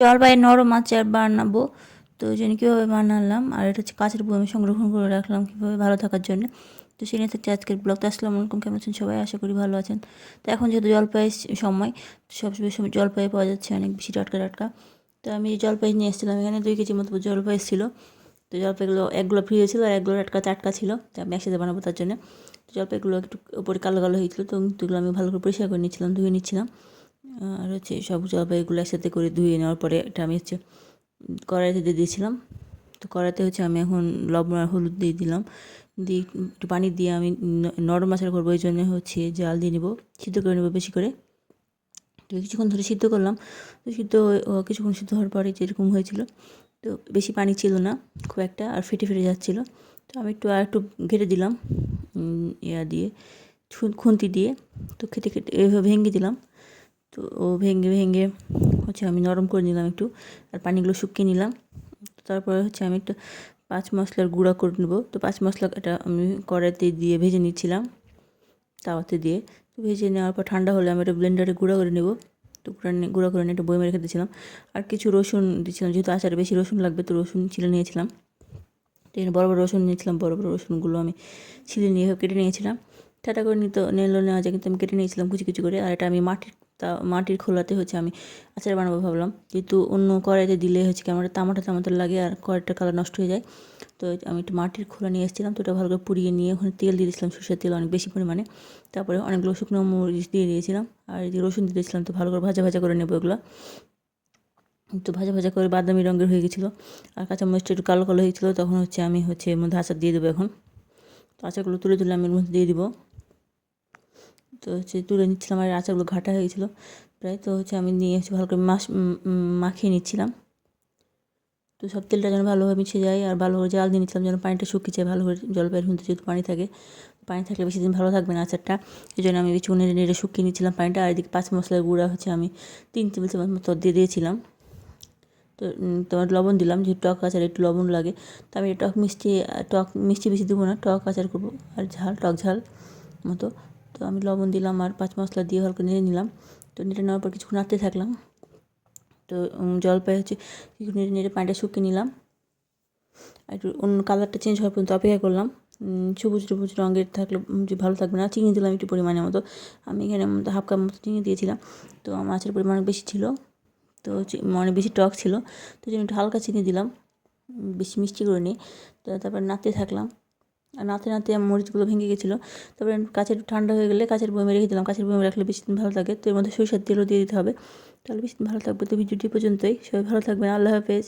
জলপাইয়ের নরম আচার বানাবো, তো ওই জন্য কীভাবে বানালাম আর এটা হচ্ছে কাঁচের বয়মে সংরক্ষণ করে রাখলাম কীভাবে ভালো থাকার জন্য। তো সেই নিয়ে থাকছে আজকের ব্লগটা। আসসালামু আলাইকুম, কেমন আছেন সবাই? আশা করি ভালো আছেন। তো এখন যেহেতু জলপাইয়ের সময়, সব সময় জলপাই পাওয়া যাচ্ছে অনেক বেশি টাটকা টাটকা। তো আমি জলপাই নিয়ে এসেছিলাম, এখানে 2 কেজি মতো জলপাই ছিল। তো জলপাইগুলো একগুলো ফ্রিজে ছিল আর একগুলো টাটকা ছিল, তো আমি একসাথে বানাবো তার জন্য। তো জলপাইগুলো একটু উপরে কালো কালো হয়েছিল, তো এগুলো আমি ভালো করে পরিষ্কার করে নিচ্ছিলাম, ধুয়ে নিচ্ছিলাম। আর হচ্ছে সব জলপাইগুলো একসাথে করে ধুয়ে নেওয়ার পরে এটা আমি হচ্ছে কড়াইতে দিয়ে দিয়েছিলাম। তো কড়াইতে হচ্ছে আমি এখন লবণ আর হলুদ দিয়ে দিলাম, দিয়ে একটু পানি দিয়ে আমি নরম আচার করবো, এই জন্য হচ্ছে জাল দিয়ে নেবো, সিদ্ধ করে নেবো বেশি করে। তো কিছুক্ষণ ধরে সিদ্ধ করলাম। তো কিছুক্ষণ সিদ্ধ হওয়ার পরে যেরকম হয়েছিল, তো বেশি পানি ছিল না খুব একটা, আর ফেটে ফেটে যাচ্ছিলো। তো আমি একটু ঘেটে দিলাম ইয়া দিয়ে, খুন্তি দিয়ে। তো খেতে খেতে এভাবে ভেঙে দিলাম। তো ও ভেঙে হচ্ছে আমি নরম করে নিলাম একটু, আর পানিগুলো শুকিয়ে নিলাম। তারপরে হচ্ছে আমি একটু 5 মশলার গুঁড়া করে নেবো। তো 5 মশলাটা আমি কড়াইতে দিয়ে ভেজে নিচ্ছিলাম, তাওয়াতে দিয়ে। তো ভেজে নেওয়ার পর ঠান্ডা হলে আমি এটা ব্লেন্ডারে গুঁড়া করে নেবো। তো গুঁড়া করে নিয়ে একটু বয়মে রেখে দিয়েছিলাম। আর কিছু রসুন দিয়েছিলাম, যেহেতু আচারে বেশি রসুন লাগবে, তো রসুন ছিলে নিয়েছিলাম। তো এখানে বড় রসুন নিয়েছিলাম, বড় রসুনগুলো আমি ছিলে নিয়ে কেটে নিয়েছিলাম। ঠাটা করে নেওয়া যায়, কিন্তু আমি কেটে নিয়েছিলাম কুচি কুচি করে। আর এটা আমি মাটির খোলাতে হচ্ছে আমি আচার বানাবো ভাবলাম, যেহেতু অন্য কড়াইতে দিলে হচ্ছে কেমন তামাটা লাগে আর কড়াইটার কালার নষ্ট হয়ে যায়। তো আমি একটু মাটির খোলা নিয়ে এসেছিলাম, তো ওটা ভালো করে পুড়িয়ে নিয়ে ওখানে তেল দিয়ে দিয়েছিলাম, সরষের তেল অনেক বেশি পরিমাণে। তারপরে অনেকগুলো শুকনো মরিচ দিয়ে দিয়েছিলাম, আর এই যে রসুন দিয়ে দিয়েছিলাম। তো ভালো করে ভাজা করে নেবো এগুলো। তো ভাজা করে বাদামি রঙের হয়ে গেছিলো, আর কাঁচামরিচটা একটু কালো কালো হয়েছিলো। তখন হচ্ছে আমি এর মধ্যে আচার দিয়ে দেবো এখন। তো আচারগুলো তুলে আমি এর মধ্যে দিয়ে দিব। তো তুলে নিচ্ছিলাম, আর আচারগুলো ঘাটা হয়ে গেছিলো প্রায়। তো আমি নিয়ে ভালো করে মাখিয়ে নিচ্ছিলাম। তো সব তেলটা যেন ভালোভাবে মিশে যায়, আর ভালো করে জাল দিয়ে নিচ্ছিলাম যেন পানিটা শুকিয়ে যায় ভালো করে। জলপাইয়ের মধ্যে যেহেতু পানি থাকে, পানি থাকলে বেশি দিন ভালো থাকবে না আচারটা, এই জন্য আমি কিছু নেড়ে শুকিয়ে নিচ্ছিলাম পানিটা। আর এদিকে 5 মশলার গুঁড়া আমি 3 টেবিল চামচ মতো দিয়ে দিয়েছিলাম। তো তোমার লবণ দিলাম, যেহেতু টক আচার একটু লবণ লাগে। তো আমি টক মিষ্টি বেশি দেবো না, টক আচার করবো, আর টক ঝাল মতো। তো আমি লবণ দিলাম আর 5 মশলা দিয়ে হালকা নেড়ে নিলাম। তো নেড়ে নেওয়ার পর কিছুক্ষণ নাড়তে থাকলাম। তো জলপাই কিছু নেড়ে পানিটা শুকিয়ে নিলাম, একটু অন্য কালারটা চেঞ্জ হওয়ার পর্যন্ত অপেক্ষা করলাম। সবুজ রঙের থাকলে যে ভালো থাকবে না। চিনি দিলাম একটু পরিমাণের মতো, আমি এখানে হাফ কাপ মতো চিনি দিয়েছিলাম। তো মাছের পরিমাণ বেশি ছিল, তো অনেক বেশি টক ছিল, তো জন্য একটু হালকা চিনি দিলাম, বেশি মিষ্টি করে নিই। তো তারপর নাড়তে থাকলাম, আর নাড়তে মরিচগুলো ভেঙে গেছিলো। তারপরে একটু ঠান্ডা হয়ে গেলে কাঁচের বয়মে রেখে দিলাম। কাঁচের বয়মে রাখলে বেশি দিন ভালো থাকে। তো এর মধ্যে সরিষার তেলও দিয়ে দিতে হবে, তাহলে বেশি দিন ভালো থাকবে। তো ভিডিওটি পর্যন্তই, সবাই ভালো থাকবেন, আল্লাহ হাফেজ।